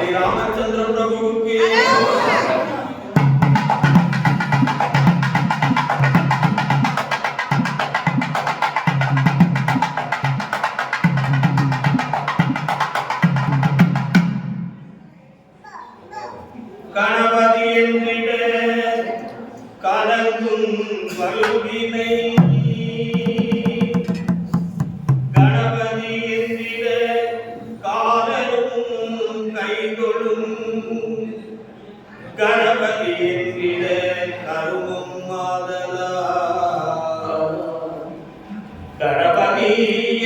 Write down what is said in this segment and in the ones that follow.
रामचंद्र प्रभु के गणपति கலங்கும் வல்வினை கணபதி என்றிட காலனும் கைகொள்ளும் கணபதி என்றிட கருமும் மாதலா கணபதி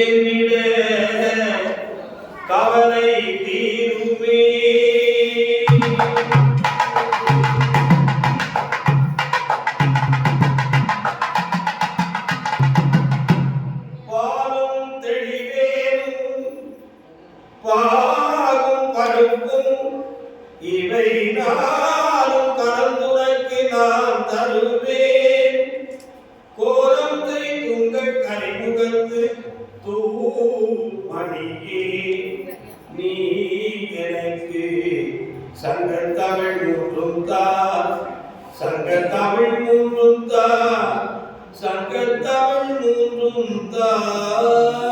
என்றிட கவலை தீருமே பாகும் பருப்பும் இவை நாளும் கலந்துரைக்கு நான் தருவேன் கோலத்தை உங்கள் கரிமுகத்து தூமணியே நீ எனக்கு சங்க தமிழ் மூன்றும் தான் சங்க தமிழ் மூன்றும் தான் சங்க தமிழ் மூன்றும் தான்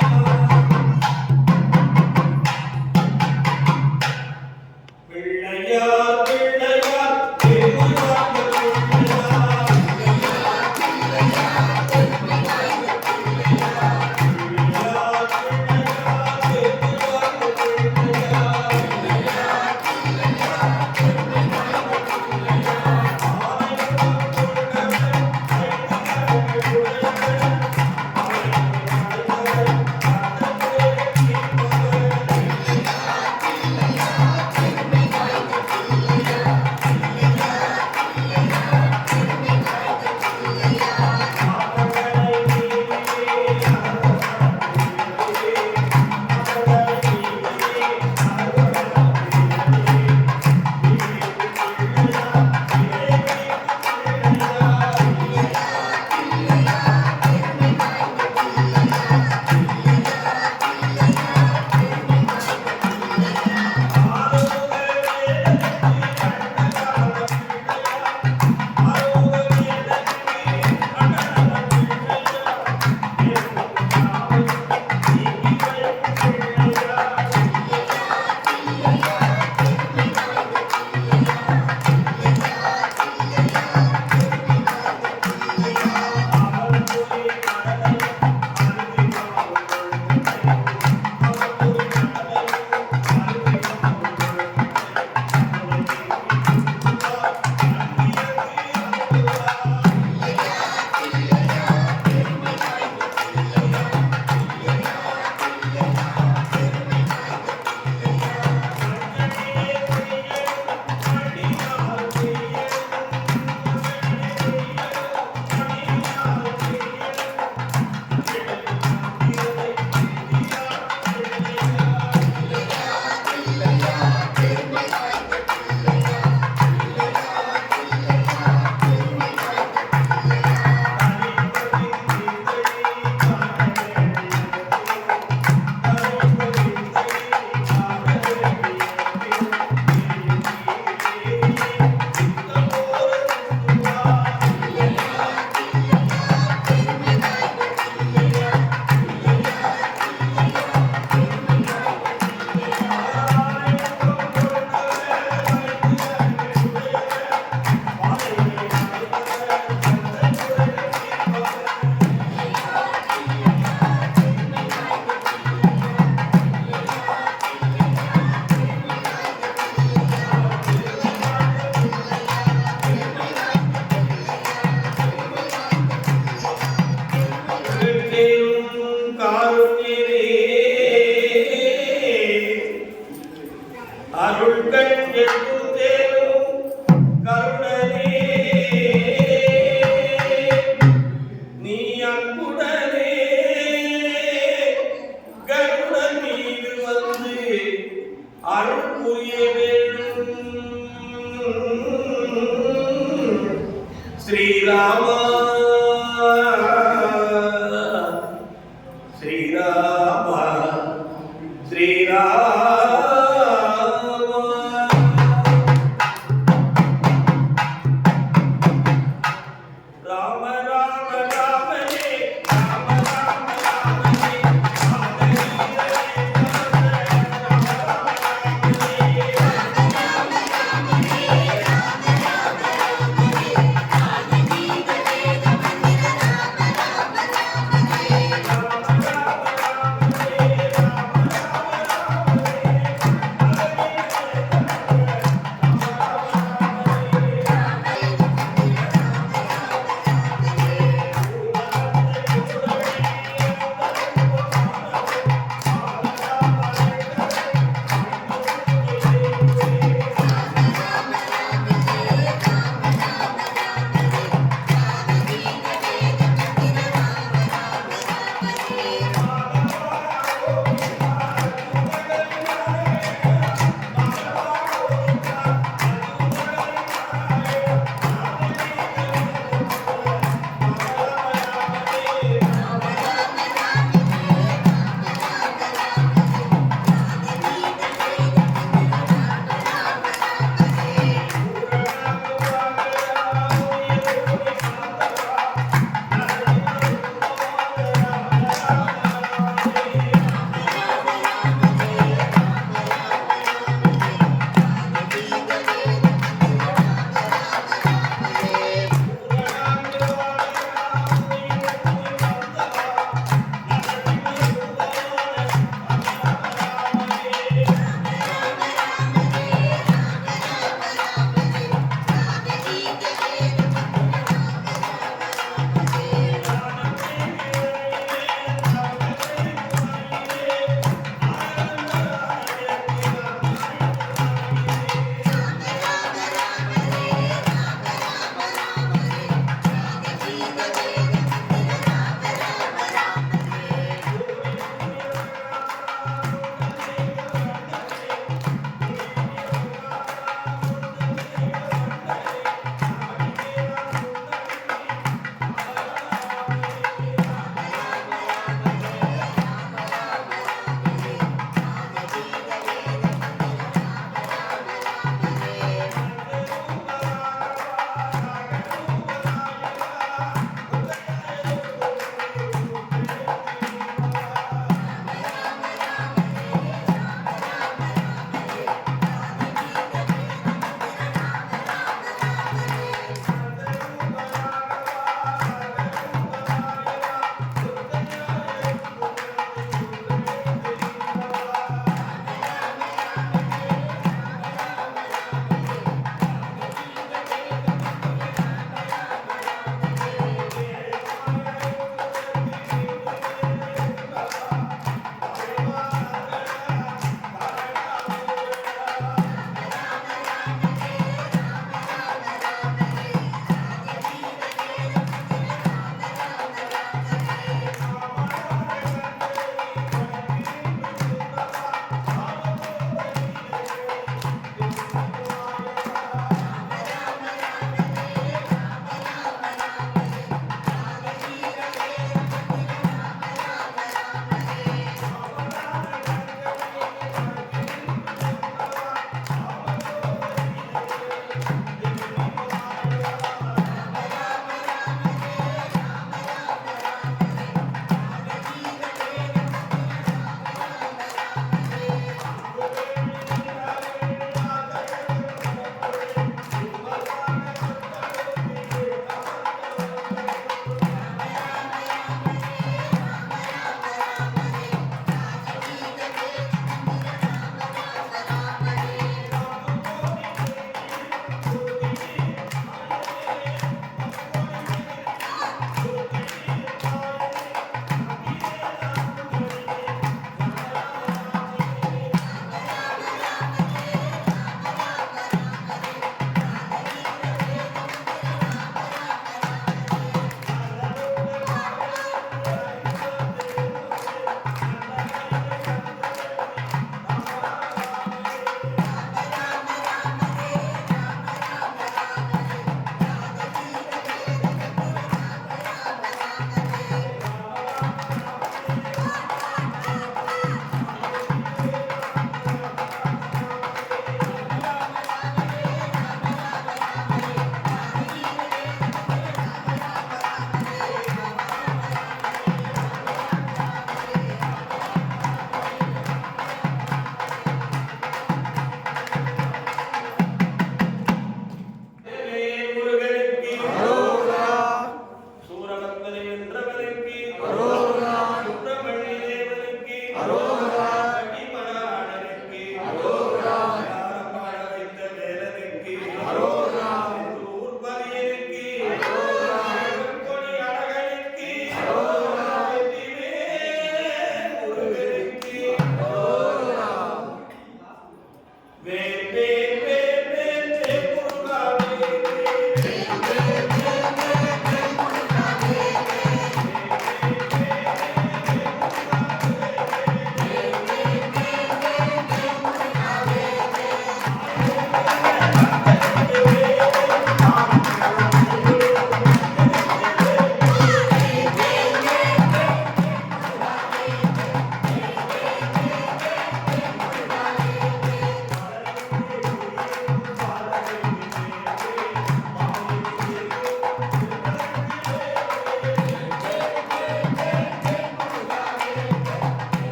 श्रीराम श्रीराम श्रीराम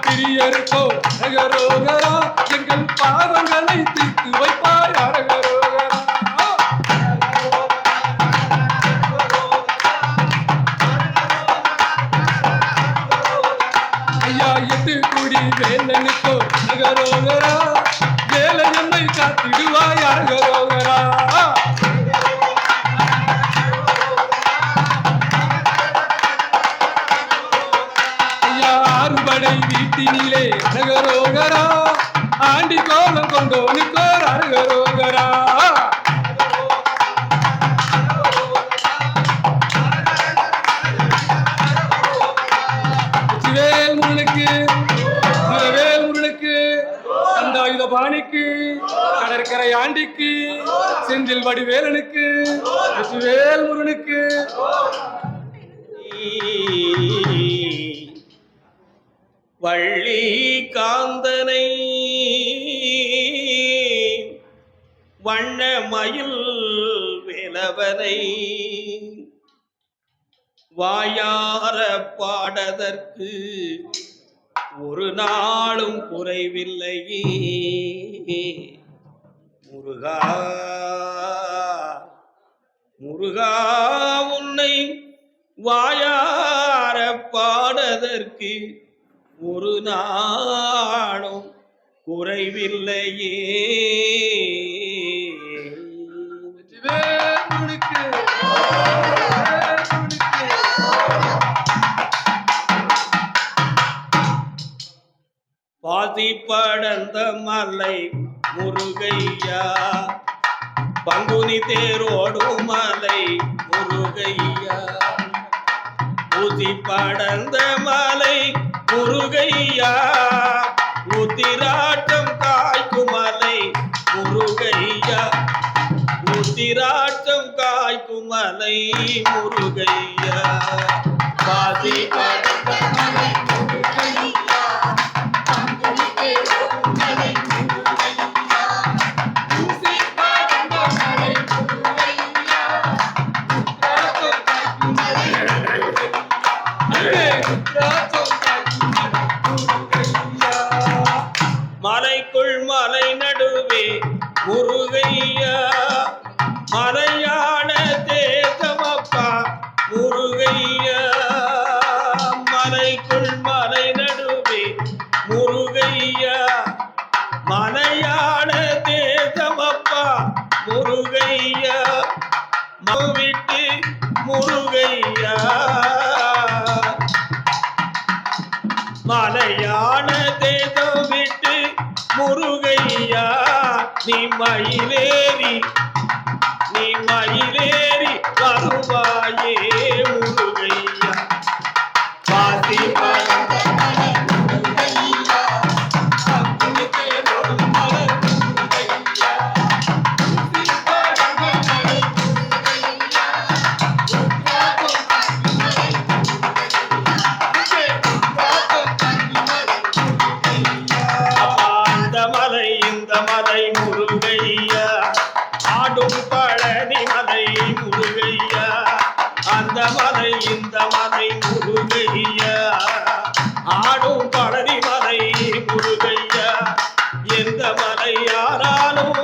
பிரியருக்கோ அரகரோகரா, எங்கள் பாவங்களை தீர்த்து வைப்பாய் அரகரோகரா. ஐயா எட்டு குடி வேலனுக்கோ அரகரோகரா, வேலை என்னை காத்திடுவாய் அரகரோகரா. ஆறுபடை வீட்டினிலே அரகரோகரா, ஆண்டி கோலம் கொண்டோனுக்கோர் அரகரோகரா. சிவேல் முருளுக்கு சிவவேல் முருளுக்கு, தந்தாயுத பாணிக்கு, கடற்கரை ஆண்டிக்கு, செந்தில் வடிவேலனுக்கு, சிவேல் முருளுக்கு. வள்ளி காந்தனை வண்ண மயில் வேலவனை வாயார பாடதற்கு ஒரு நாளும் குறைவில்லையே. முருகா முருகா உன்னை வாயார பாடதற்கு ஒரு நாளும் குறைவில்லையே. பாதி படந்த மலை முருகையா, பங்குனி தேரோடும் மலை முருகையா, ஊதி படந்த மலை முருகையா, உத்திராட்டம் காய்க்கும் மலை முருகையா, உத்திராட்டம் காய்க்கும் மலை முருகையா, பாதி படந்த மலை முருகையா, பங்குனி தேரோடும் மலை முருகையா, ஊதி படந்த மலை முருகையா, உத்திராட்டம் காய்க்கும் மலை மலைக்குள் மலை நடுவே முருகையா, மலையான முருகையா மலையான தேசம் விட்டு முருகையா நீ மயிலேறி வருவாயே முருகையா பாசி முருகையா ஆடும் பழனி மலை முருகையா அந்த மலை இந்த மலை முருகையா ஆடும் பழனி மலை முருகையா எந்த மலை யாராலும்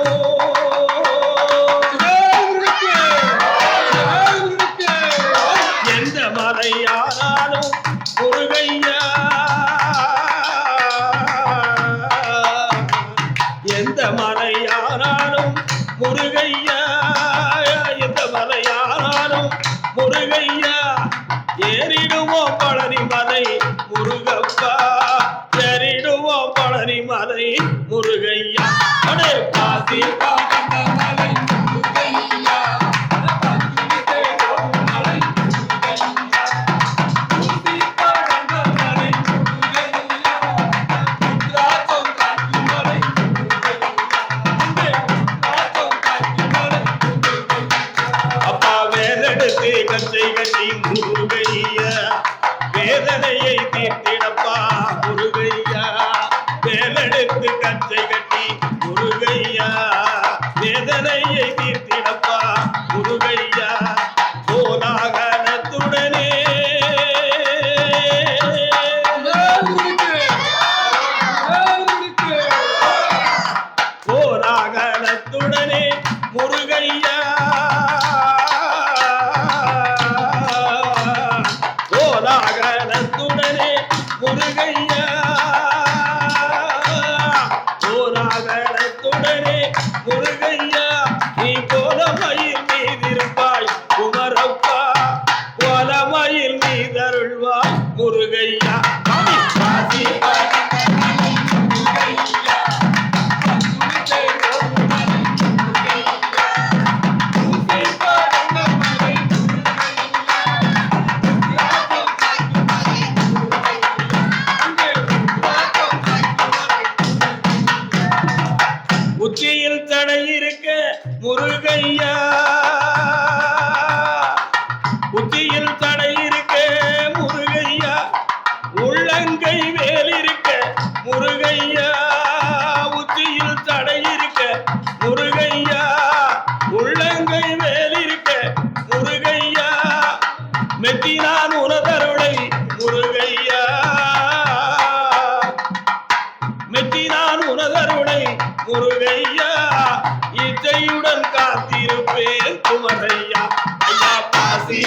எந்த மலை யாராலும் முருகையா எந்த மலையானாலும் முருகையா எந்த மலையானாலும் முருகையா ஏறிடுவோம் பழனி மலை முருகப்பா ஏறிடுவோம் பழனி மலை முருகையா அடே பாசி மலை முருகையா கச்சை கட்டி முருகையா வேதனையை தீர்த்திடப்பா முருகையா வேலெடுத்து கச்சை கட்டி முருகையா வேதனையை தீர்த்திடப்பா முருகையா கோலாகலத்துடனே கோலாகலத்துடனே முருகையா கோலாகலத்துடனே முருகையா கோலாகலத்துடனே முருகையா நீ கோலமயில் மீதிருப்பாய் குமரப்பா கோலமயில் மீதருள்வாய் முருகையா உச்சியில் தடை இருக்க முருகையா உச்சியில் தடை இருக்க முருகையா உள்ளங்கை வேல் இருக்க முருகையா உச்சியில் தடை இருக்க முருகையா உள்ளங்கை வேல் இருக்க முருகையா மெத்தினான் உனதருளை முருகையா மெத்தினான் உனதருளை முருகையா இச்சையுடன் காத்திருப்பேன் குமரையா ஐயா பாசி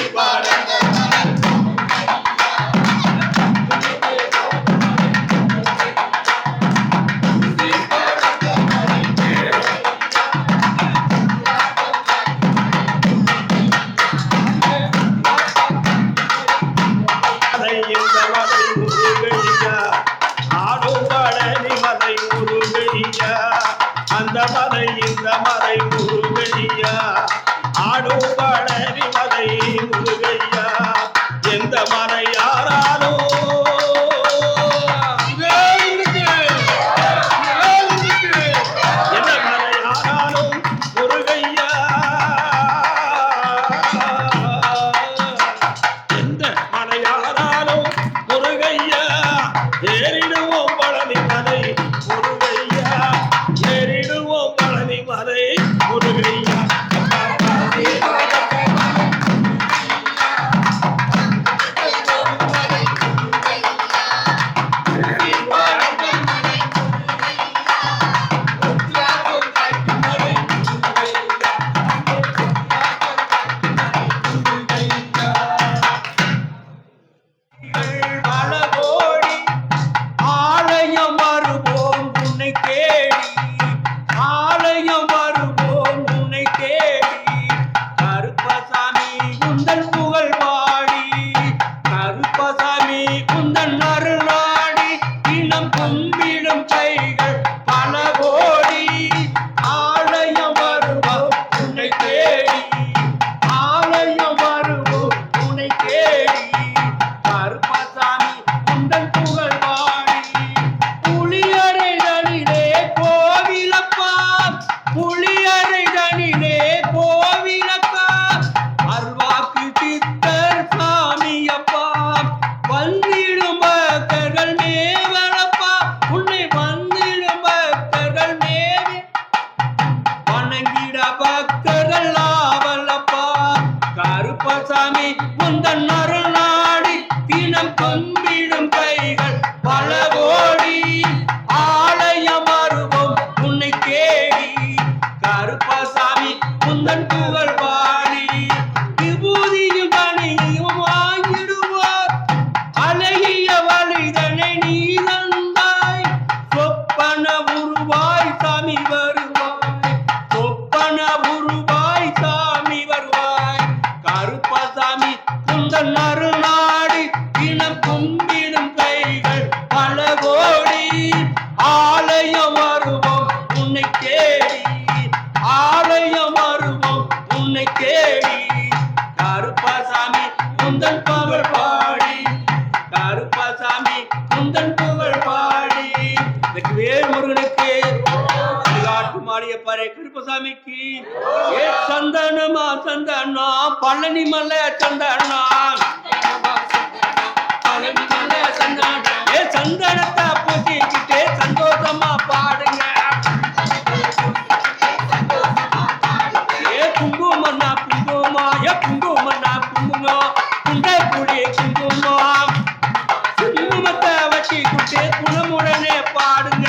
முருகையா ஆடும் பழனி மலை முருகையா அந்த மலை இந்த மலை முருகையா ஆடும் பழனி மலை முருகையா எந்த மலை யாராலும் எந்த மலை யாராலும் முருகையா எந்த மலை யாராலும் முருகையா ஏறிடுவோம் பழனி மலை முருகையா ஏறிடுவோம் பழனி மலை முருகையா உந்தன் புகழ் பாடி கருப்பசாமி உந்தன் அருள் நாடி தினம் கும்பிடும் கைகள் பல கோடி ஆலயம் வருவோம் உன்னை தேடி ஆலயம் வருவோம் உன்னை தேடி கருப்பசாமி உந்தன் புகழ் பாடி புளியரை தனிலே கோவிலப்பா புளியரை தனிலே கோவிலப்பா அருள்வாக்கு சித்தர் சாமியப்பா வந்திடும் பக்தர்கள் மேவலப்பா உன்னை வந்திடும் பக்தர்கள் மேவி வணங்கிட பக்தர்கள் ஆவலப்பா கருப்பசாமி உந்தன் அருள் நாடி தினம் கும்பிடும் கைகள் பல கோடி ஆலயம் வருவோம் உன்னை தேடி கருப்பசாமி உந்தன் புகழ் பாடி விபூதியும் பணியும் வாங்கிடுவார் அழகிய வழிதனை நீ தந்தாய் சொப்பன உருவாய் சாமி வருவாய் சொப்பன உருவாய் சாமி வருவாய் கருப்பசாமி உந்தன் அருள் நாடி தினம் கும்பிடும் கைகள் பல கோடி ஆலயம் வருவோம் உன்னை தேடி ஆலயம் வருவோம் உன்னை தேடி கருப்பசாமி உந்தன் புகழ் பாடி கருப்பசாமி உந்தன் புகழ் பாடி இதுக்கு வேல் முருகனுக்கு காட்டு மாடிய பாரு கருப்பசாமிக்கு ஏ சந்தனமா சந்தனா பழனி மலை சந்தனா பழனி மலை சந்தனா ஏ சந்தனத்தை பூசிக்கிட்டே சந்தோஷமா பாடுங்க ஏ குங்குமன்னா குங்குமா ஏ குங்குமன்னா குங்குமம் குண்டை புடி குங்குமம் குங்குமத்தை வச்சுக்கிட்டே குணமுடனே பாடுங்க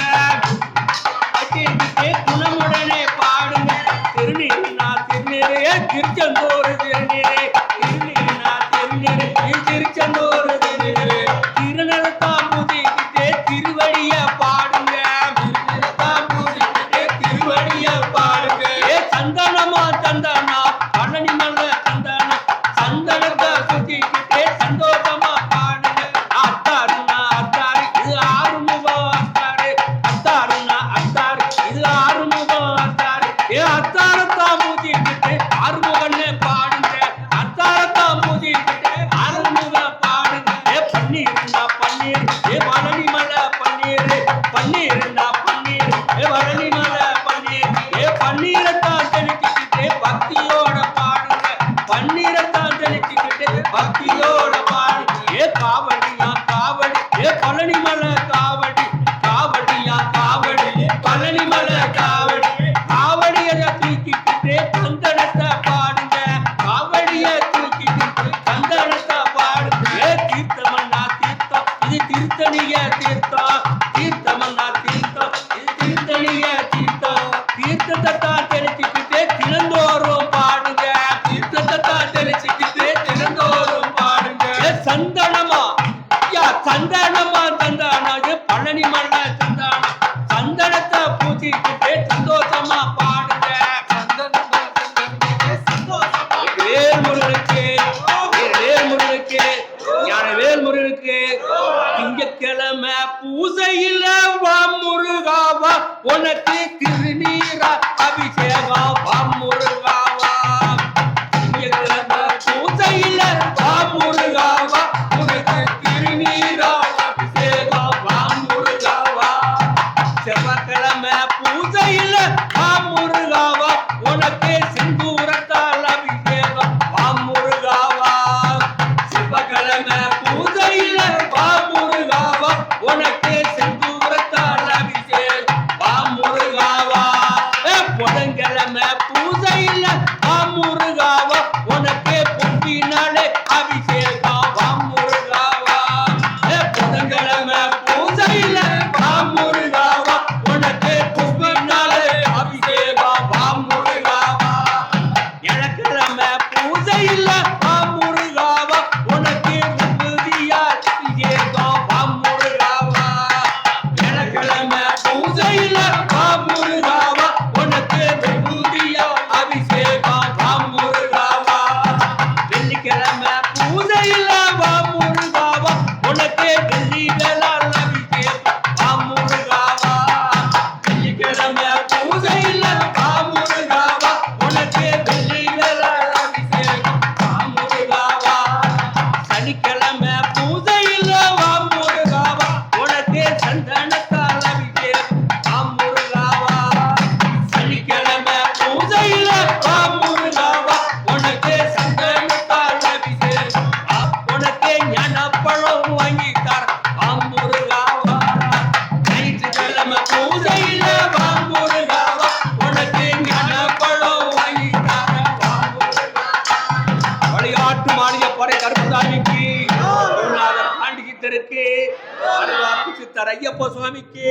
வச்சுக்கிட்டே குணமுடனே பாடுங்க திருநீருனா திருநீரே திருச்செந்தூர் திருநீரே திருநீருனா திருநீரே திருச்செந்தூர் திருநீரே திருநெல்தான் பூசிக்கிட்டே திருவடிய பாடுங்க திருநெல்தான் பூசிக்கிட்டே திருவடிய பாடுங்க ஏ சந்தனமா சந்தனா பழனி மலை சந்தனா சந்தனத்தை சுத்திக்கிட்டே சந்தோஷமா பாடுங்க அத்தாருனா அத்தாரு இது ஆறுமுகம் அத்தாரு அத்தாருனா அத்தாரு இது ஆறுமுகம் அத்தாரு ஏ அத்தாரத்தான் பூஜிக்கிட்டு ஆறுமுகன்னு பாடுங்க அத்தாரத்தான் பூஜிக்கிட்டு ஆறுமுகம் பாடுங்க ஏ பன்னீருண்டா பன்னீர் ஏ பழனி மலை பன்னீர் பன்னீருண்டா பன்னீர் ஏ பழனி மலை பன்னீர் ஏ பன்னீரத்தான் தெளிச்சுக்கிட்டு பக்தியோட பாடுங்க பன்னீரத்தான் தெளிச்சுக்கிட்டு பக்தியோட பாடுங்க ஏ காவடியா காவடி ஏ பழனி மலை காவடி காவடியா காவடி பழனி மலை காவடி காவடியை தூக்கிக்கிட்டு சந்தனத்தை பாடுங்க காவடியை தூக்கிக்கிட்டு சந்தனத்தை பாடுங்க ஏ தீர்த்தமன்னா தீர்த்தம் இது திருத்தணிய தீர்த்தம் தீர்த்தமன்னா தீர்த்தம் இது திருத்தணிய தீர்த்தம் தீர்த்தத்தை தான் தெளிச்சுக்கிட்டு தினந்தோறும் பாடுங்க தீர்த்தத்தை தான் தெளிச்சுக்கிட்டு தினந்தோறும் பாடுங்க ஏ சந்தனமா யா சந்தனமா சந்தனா இது பழனி மலை சந்தனம் சந்தனத்தை பூசிக்கிட்டு சந்தோஷமா பாடுங்க வேல் முருகனுக்கு வேல் முருகனுக்கு ஞான வேல் முருகனுக்கு திங்கட்கிழமை பூசையில வா முருகாவா உனக்கு திருநீரா அபிஷேகம் வா முருகாவா திங்கட்கிழமை பூசையில வா முருகாவா உனக்கு திருநீரா அபிஷேகம் வா முருகாவா செவ்வாய்க்கிழமை பூஜையில வா முருகாவா உனக்கு சிந்தூரத்தால் அபிஷேகம் வா முருகாவா செவ்வாய்க்கிழமை பூஜையில வா முருகாவா உனக்கு சிந்தூரத்தால் அபிஷேகம் வா முருகாவா புதன்கிழமை பூஜையில வா முருகாவா உனக்கு பொன்னினாலே அபிஷேகம் வா முருகாவா புதன்கிழமை பூஜையில வா முருகாவா உனக்கு பொன்னினாலே அபிஷேகம் வா முருகாவா எனக்கிழமை பூஜையில வா முருகாவா உனக்கு விபூதியா அபிஷேகம் வா முருகாவா எனக்கிழமை பூஜையில வா முருகாவா உனக்கு விபூதியா அபிஷேகம் வா முருகாவா மலையாட்டு மாநில படை கருப்பசாமிக்கு குருநாதர் பாண்டிக்கு தெருக்கு அருள்வாக்கு சித்தர் ஐயப்ப சுவாமிக்கு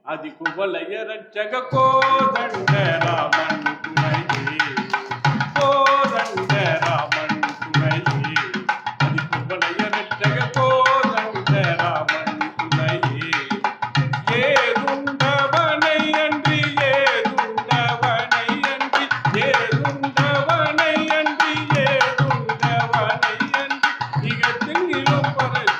आदि कुवलय रक्षक कोदंड रामन तुनये कोदंड रामन तुनये आदि कुवलय रक्षक कोदंड रामन तुनये ये दुंडवनै अंडी ये दुंडवनै अंडी ये दुंडवनै अंडी ये दुंडवनै अंडी इगतिंगिलो परतिलो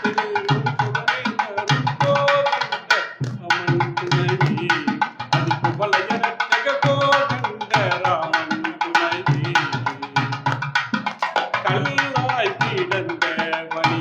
सुदनै नरु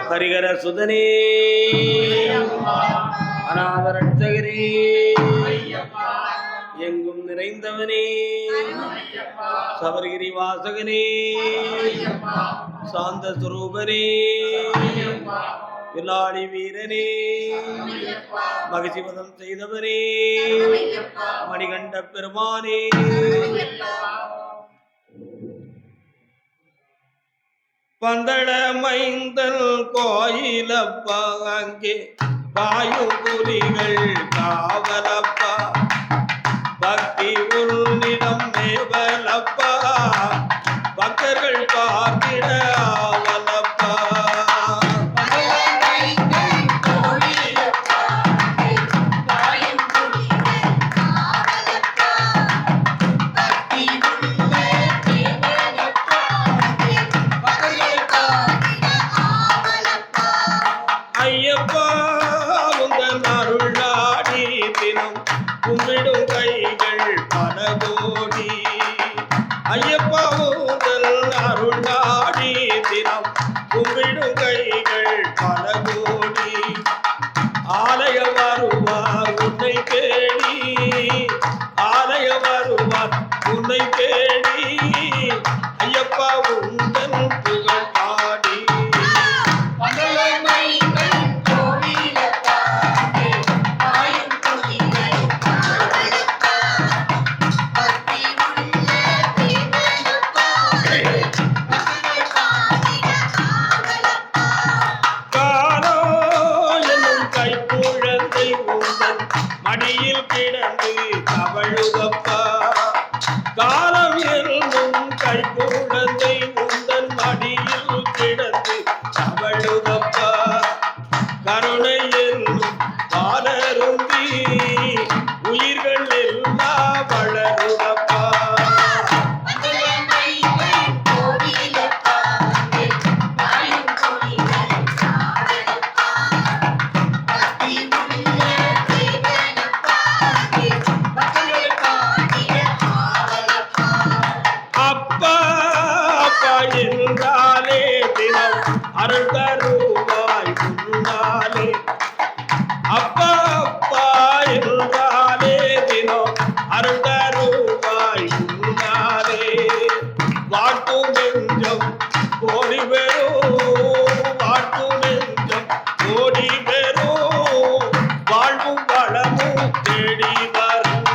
ஹரிகர சுதனே அநாதரட்சகரே எங்கும் நிறைந்தவனே சபரிகிரி வாசகனே சாந்த சுரூபனே வில்லாடி வீரனே மகிழ்ச்சிபதம் செய்தவனே மணிகண்ட பெருமானே பந்தள மைந்தல் கோயிலப்பா அங்கே வாயுபுலிகள் காவலப்பா பக்தி உன்னிடம் மேவலப்பா பக்தர்கள் பார்த்திட ஆவலப்பா முதல் அருள் நாடி தினம் கும்பிடும் கைகள் பல கோடி ஆலய வருவார் உன்னை தேடி ஆலய வருவார் உன்னை தேடி ஐயப்பா உந்தன் புகழ் பாடி மடியில் கிடந்து தவழுதப்பா காலம் என்னும் கை குழந்தை உந்தன் மடியில் கிடந்து தவழுதப்பா கருணை என்னும் பாலருந்தி உயிர்கள் எல்லாம் வளருதப்பா என்றாலே தினம் அருள் தருவாய் முன்னாலே அப்பா அப்பா என்றாலே தினம் அருள் தருவாய் முன்னாலே வாட்டும் நெஞ்சம் கோடி பெறும் வாட்டும் நெஞ்சம் கோடி பெறும் வாழ்வும் வளமும் தேடி வரும்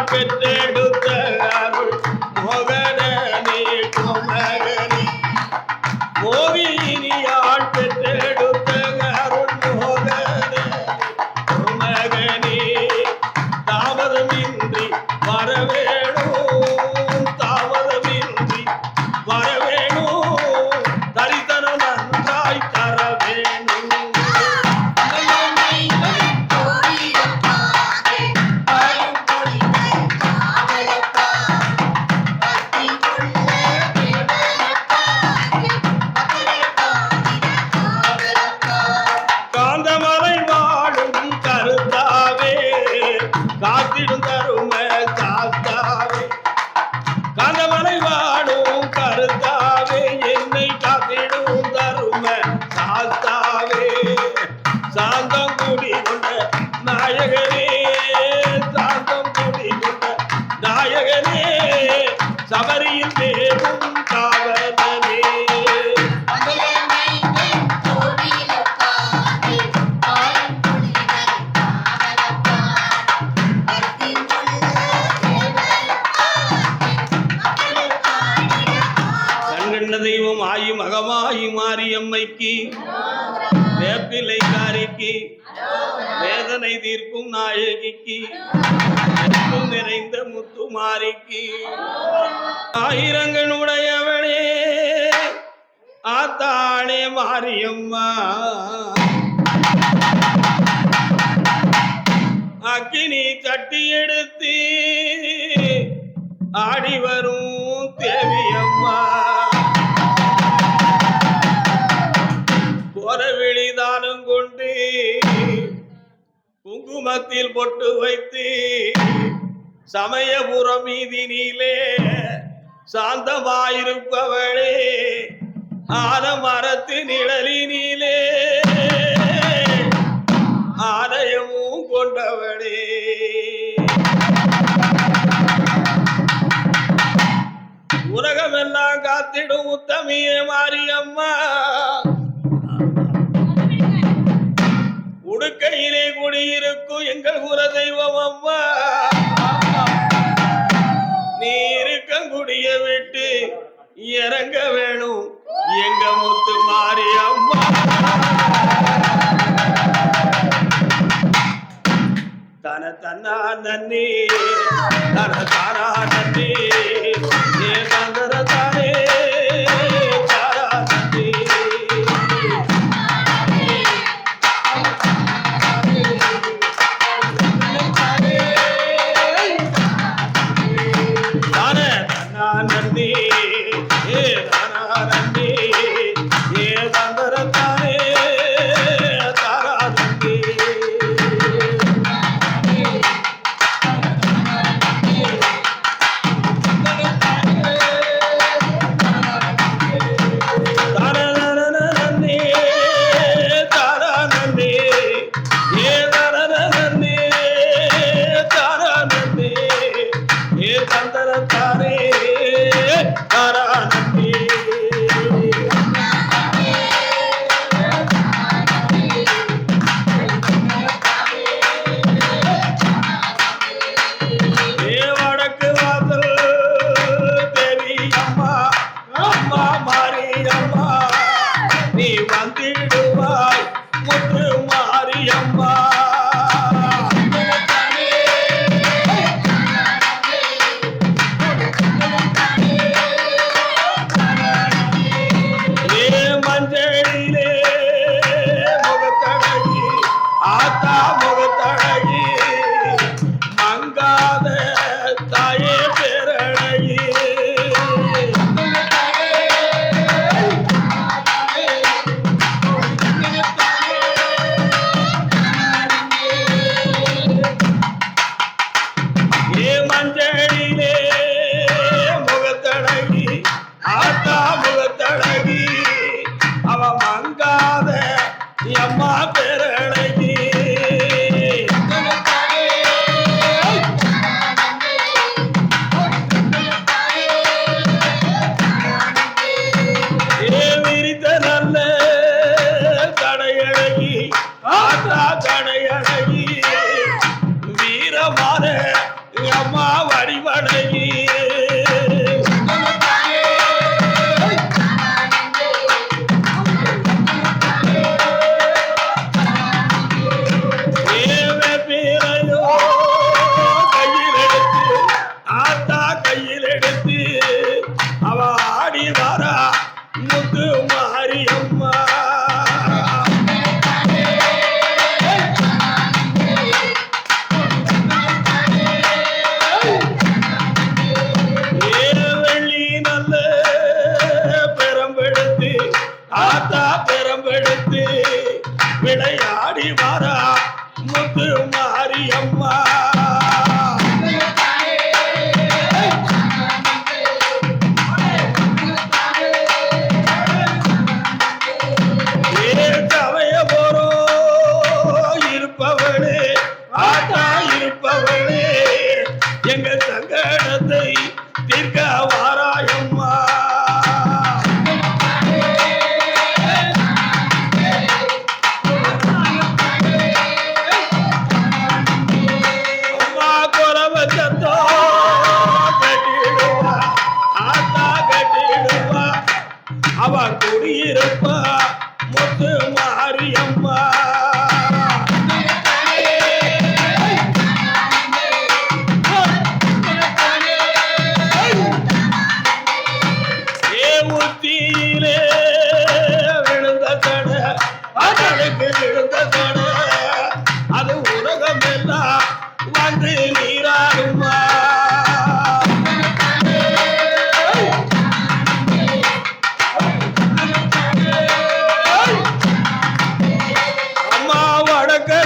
பெற்றெடுத்த அருள் மோகனே குமரனே மோகினியால் பெற்றெடுத்த அருள் மோகனே குமரனே தாமதமின்றி வரவேணும் தாமதமின்றி வரவேணும் தரித்தனம் நன்றாய் தர வேணும் காத்திடும் தரும காத்தாவே காந்தமலை வாடும் கருத்தாவே என்னை காத்திடும் தரும காத்தாவே சாந்தம் கூடி கொண்ட நாயகனே சாந்தம் கூடி கொண்ட நாயகனே சபரியில் மேலும் காவலனே தெய்வம் ஆயி மகமாயி மாரியம்மைக்கு வேப்பிலை காரிக்கு வேதனை தீர்க்கும் நாயகிக்கு நிறைந்த முத்துமாரிக்கு ஆயிரங்களுடையவனே ஆத்தானே மாரியம்மா அக்கினி தட்டி எடுத்து ஆடி வரும் தேவியம்மா விழிதானம் கொண்டு குங்குமத்தில் பொட்டு வைத்து சமயபுரம் மீதினிலே சாந்தமாயிருப்பவளே ஆலமரத்து நிழலினிலே ஆலயமும் கொண்டவளே உலகமெல்லாம் காத்திடும் உத்தமியே மாரியம்மா உடுக்கையிலே குடியிருக்கும் எங்கள் குல தெய்வம் அம்மா நீ இருக்கங்குடிய விட்டு இறங்க வேணும் எங்க முத்து மாரி அம்மா தன தன்னா நன்னி தன தாரா நன்னி ஏ தந்தர தானே தாரா நன்னி நன்னி ஏ தானா நன்னி ஏ தந்தரத்தானே தாரா நன்னி அம்மா பேரழகி விரித்த நல்ல கடையழகி ஆத்தா கடையழகி வீரமான அம்மா வடிவழகி விளையாடி வாரா முத்து மாரியம்மா தவைய போறோ இருப்பவளே ஆத்தா இருப்பவளே எங்க சங்கடத்தை தீர்க்க வாராயம்மா அவ குடியிருப்பா முத்து மாரியம்மா ஏ முத்தியிலே விழுந்த கடை அதற்கு விழுந்த கடை அது உலகம் எல்லாம் வந்து நீராடுமா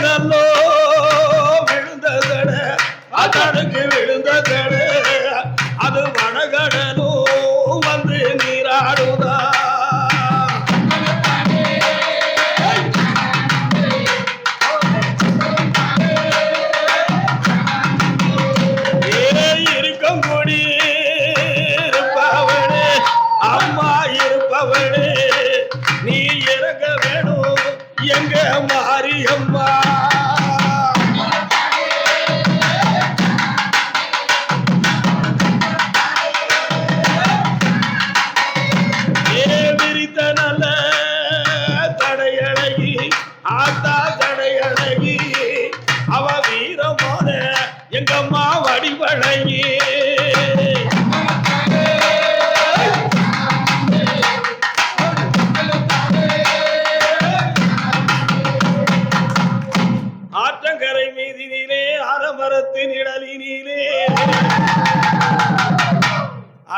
நல்லோ விழுந்ததட அதற்கு விழுந்ததட அது வடகடலும் வந்து நீராடுதா இருக்கும் கொடி இருப்பவனே அம்மா இருப்பவனே நீ இறங்க வேணும் எங்க மாரியம்மா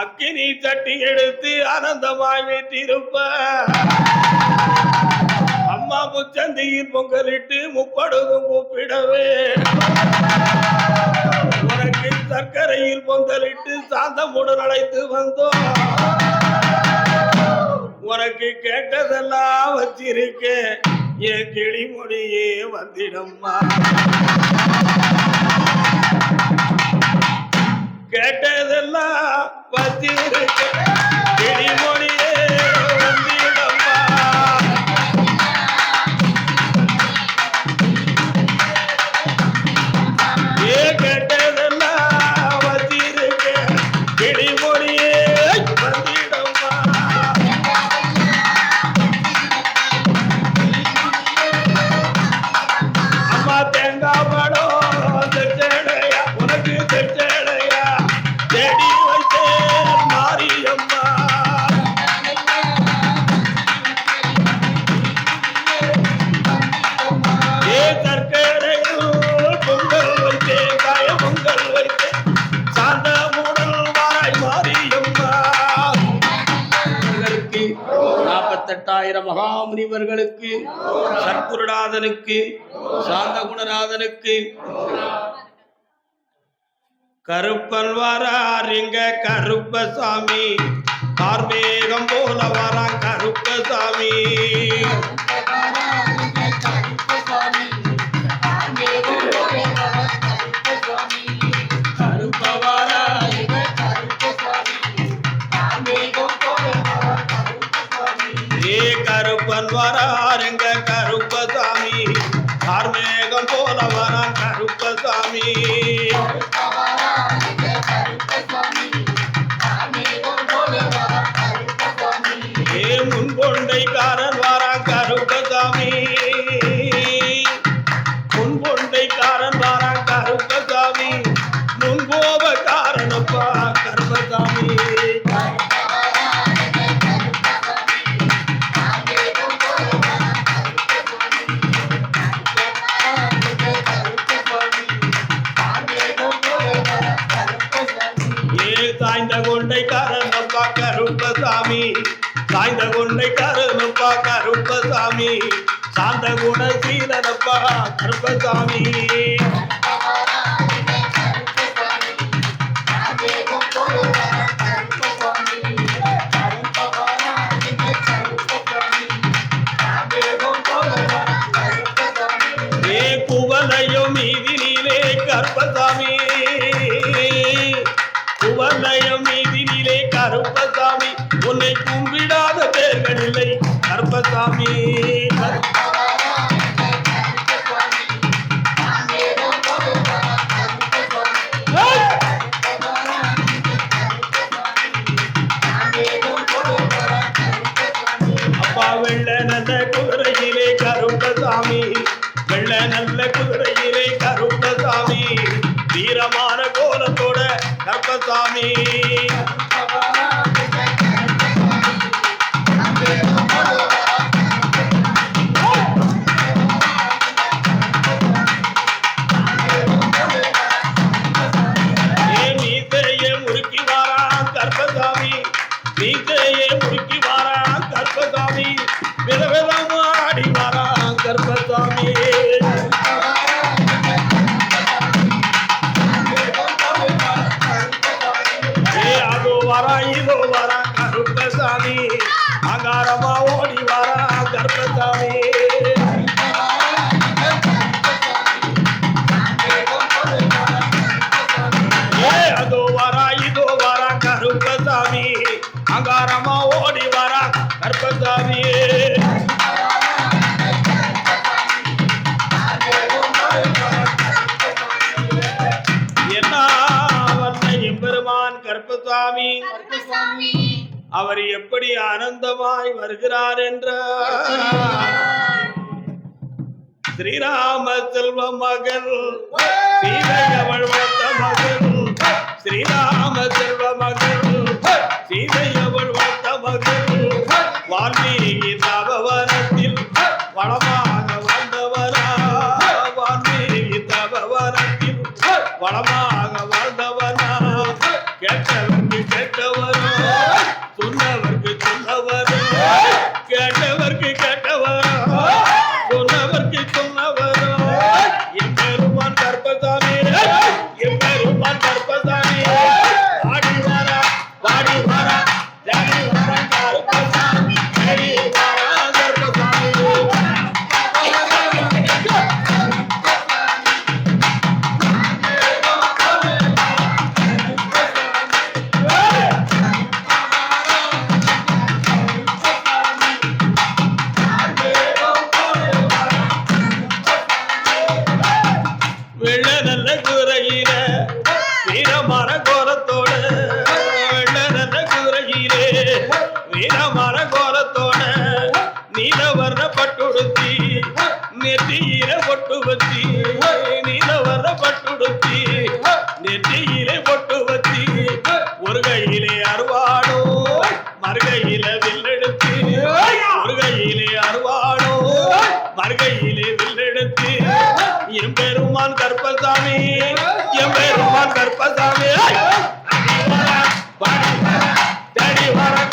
அக்கினி தட்டி எடுத்து ஆனந்தமாய் வீட்டிருப்ப அம்மா முச்சந்தியில் பொங்கலிட்டு முப்பொழுதும் கூப்பிடவே உனக்கு சர்க்கரையில் பொங்கலிட்டு சாந்தமுடன் அழைத்து வந்தோம். உனக்கு கேட்டதெல்லாம் வச்சிருக்க என் கிளிமொழியே வந்திடம்மா. கேட்டதெல்லாம் வச்சிருக்க கிளிமொழியே வந்திடம்மா. கேட்டதெல்லாம் வச்சிருக்க கிளிமொழியே வந்திடம்மா. அம்மா தேங்காய் பழம் தெச்சடையா உனக்கு தெச்சடையா தேடி வைத்தேன் மாரியம்மா. சர்க்கரையில் பொங்கல் வைத்தேன் காய பொங்கல் வைத்தேன் சாந்த மூடல் வாராய் மாரியம்மா. 48,000 மகாமுனிவர்களுக்கு, சர்க்குருநாதனுக்கு, சாந்த குணநாதனுக்கு கருப்பன் வராரிங்க கருப்பசாமி கார்மேகம் போல வரா கருப்பசாமி. கருப்பன் வராருங்க கருப்பசாமி கார்மேகம் போல வரா கருப்பசாமி. முன்கொண்டைக்காரன் வரா கருப்பசாமி முன்கொண்டைக்காரன் வரா கருப்பசாமி முன்கோபக்காரனப்பா கருப்பசாமி. சாய்ந்த கொண்டைக்காரனப்பா கருப்பசாமி சாய்ந்த கொண்டைக்காரனப்பா கருப்பசாமி சாந்த குணசீலனப்பா கருப்பசாமி. குவலையும் மீதினிலே கருப்பசாமி குவலையும் மீதினிலே கருப்பசாமி உன்னை கும்பிடாத பேர்கள் இல்லை கருப்பசாமி. அப்பா வெள்ள நல்ல குதிரையிலே கருப்பசாமி வெள்ள நல்ல குதிரையிலே கருப்பசாமி வீரமான கோலத்தோட கருப்பசாமி. மீசையே முறுக்கி வாரா கருப்பசாமி மீசையே முறுக்கி வாரா கருப்பசாமி விதவிதமாடி வாரா கருப்பசாமி. அதோ வரா இதோ வரா கருப்பசாமி அங்காரமா ஓடி வரா கருப்பசாமி. அதோ வரா இதோ வரா கருப்பசாமி அங்காரமா ஓடி வரா கருப்பசாமி. என்ன வல்ல பெருமான் கருப்பசாமி அவர் எப்படி ஆனந்தமாய் வருகிறார் என்றார். ஸ்ரீராம செல்வ மகன் சீதையவள் வளர்த்த மகன் ஸ்ரீராம செல்வ மகன் சீதையவள் வளர்த்த மகன் வால்மீகி தபவனத்தில் வளமாக வாழ்ந்தவரா வால்மீகி தபவனத்தில் வளமாக வாழ்ந்தவனா கேட்டவன் கேட்டவரோ சொன்னவர்க்கு சொன்னவரோ கேட்டவர்க்கு கேட்டவரோ சொன்னவர்க்கு சொன்னவரோ எம்பெருமான் கற்பசாமி எம்பெருமான் கற்பசாமி ஆடி வாரா பாடி வாரா ஜாடி வாரா கற்பசாமி ஜாடி வாரா கற்பசாமி வெள்ள நல்ல குறையில வீரமான கோலத்தோட வெள்ள நல்ல குறையிலே வீரமான கோலத்தோட நீலவர்ண பட்டுடுத்தி நெற்றியில பொட்டு வச்சி நீலவர்ண பட்டுடுத்தி நெற்றியிலே பொட்டு வச்சி ஒரு கையிலே அருவாடோ மறுகையில வில்லெடுத்து ஒரு கையிலே அருவாடோ மறுகையிலே வில்லெடுத்து எம்பெருமான் கற்பசாமி எம்பெருமான் கற்பசாமி ஜாடி வாரா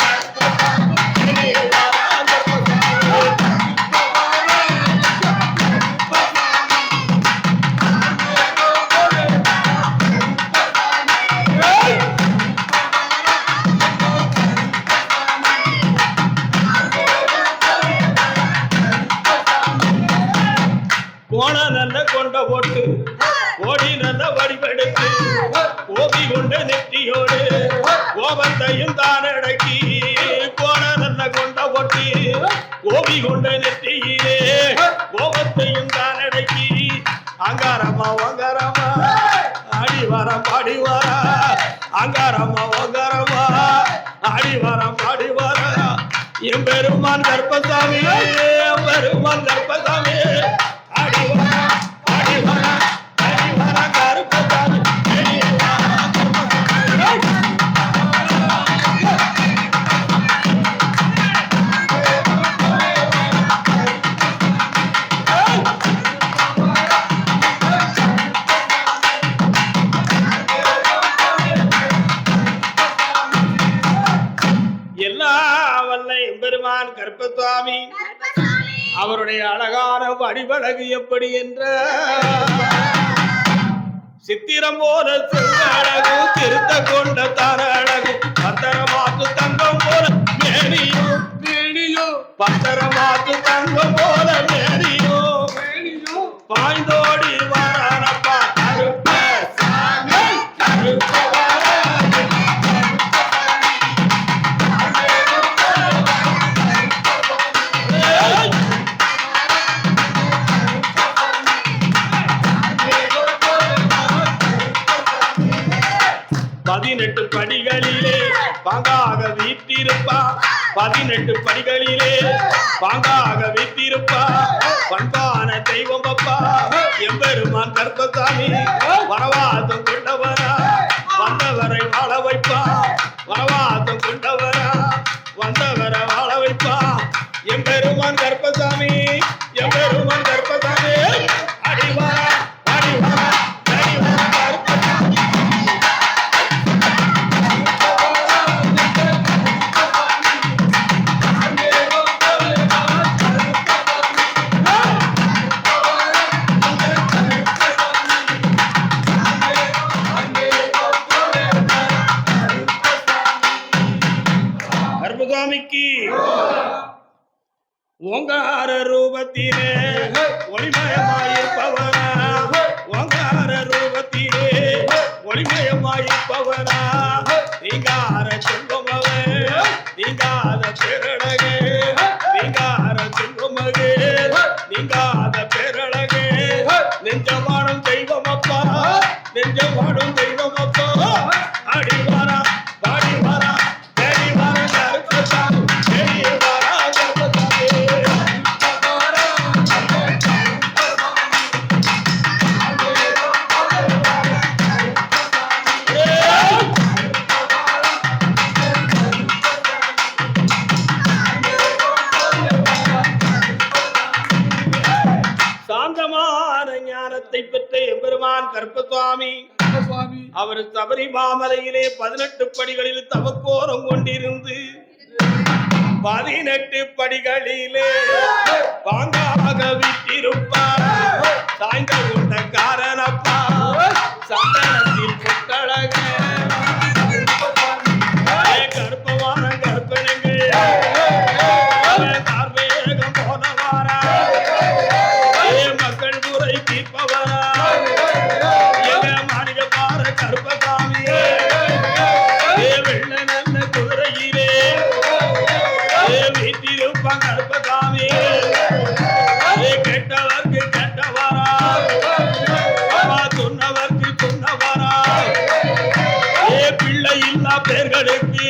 கோண நல்ல கொண்ட போட்டு ஓடி நல்ல வடிவெடுத்து ஓபி கொண்ட நெற்றியோடு கோபத்தையும் தானடக்கி கோண நல்ல கொண்ட போட்டு ஓபி கொண்ட நெற்றியிலே கோபத்தையும் தானடக்கி அங்காரமா ஒங்காரமா ஆடி வாரம் பாடி வாரா அங்காரமா ஒங்காரமா ஆடி வாரம் பாடி வாரா எம்பெருமான் கற்பசாமி எம்பெருமான் கற்பசாமி ஆடி வாரா ஆடி வாரா ஆடி வாரா கற்பசாமி ஆடி வாரா கற்பசாமி எல்லா வல்ல எம்பெருமான் கற்பசாமி அவருடைய அழகான வடிவழகு எப்படி என்ற சித்திரம் போல செவ்வழகு திருத்த கொண்ட தர அழகு பத்தரமாத்து தங்கம் போல மேனியோ மேனியோ பத்தரமாத்து தங்கம் போல மேனியோ மேனியோ பாய்ந்தோடி வரானப்பா கருப்ப சாமி கருப்ப பதினெட்டு படிகளிலே பாங்காக வீட்டிருப்பா 18 படிகளிலே பாங்காக வீட்டிருப்பா பண்பான தெய்வம் அப்பா எம்பெருமான் கற்பசாமி வரவாதம் கொண்டவரா வந்தவரை வாழ வைப்பா வரவாதம் கொண்டவரா வந்தவரை வாழ வைப்பா எம்பெருமான் கற்பசாமி எம்பெருமான் கற்பசாமி அடிவாரா அடிவாரா அடிவாரா கற்பசாமி கற்பசாமிக்கு ஓங்கார ரூபத்திலே ஒளிமயமாயிருப்பவனா ஓங்கார ரூபத்திலே ஒளிமயமாயிருப்பவனா நீங்கார செல்வமவே நீங்காத பேரழகே நீங்கார செல்வமகே நீங்காத பேரழகே நெஞ்சமாடும் தெய்வம் அப்பா நெஞ்சமாடும் தெய்வம் அப்பா அடிவாரா பாடி வாரா தேடி வாரா கற்பசாமி தேடி வாரா கற்பசாமி சாந்தமான ஞானத்தை பெற்ற எம்பெருமான் கற்பசாமி சாமி அவர் சபரி மாமலையிலே 18 படிகளில் தவக்கோலம் கொண்டிருந்து 18 படிகளிலே பாங்காக விட்டிருப்பார் சாய்ந்த கொண்ட காரணப்பா சந்தனத்தில் புத்தழக கற்பவான கற்பனைகள் கார்வேகம் போனவாரா மக்கள் முறை தீர்ப்பவரா எங்க மாநில பார கருப்பசாமி வெள்ள நல்ல குதிரையிலே வீட்டிருப்பான் கருப்பசாமி கெட்டவர்க்கு கெட்டவரா சொன்னவர்க்கு சொன்னவரா பிள்ளை இல்லா பேர்களுக்கு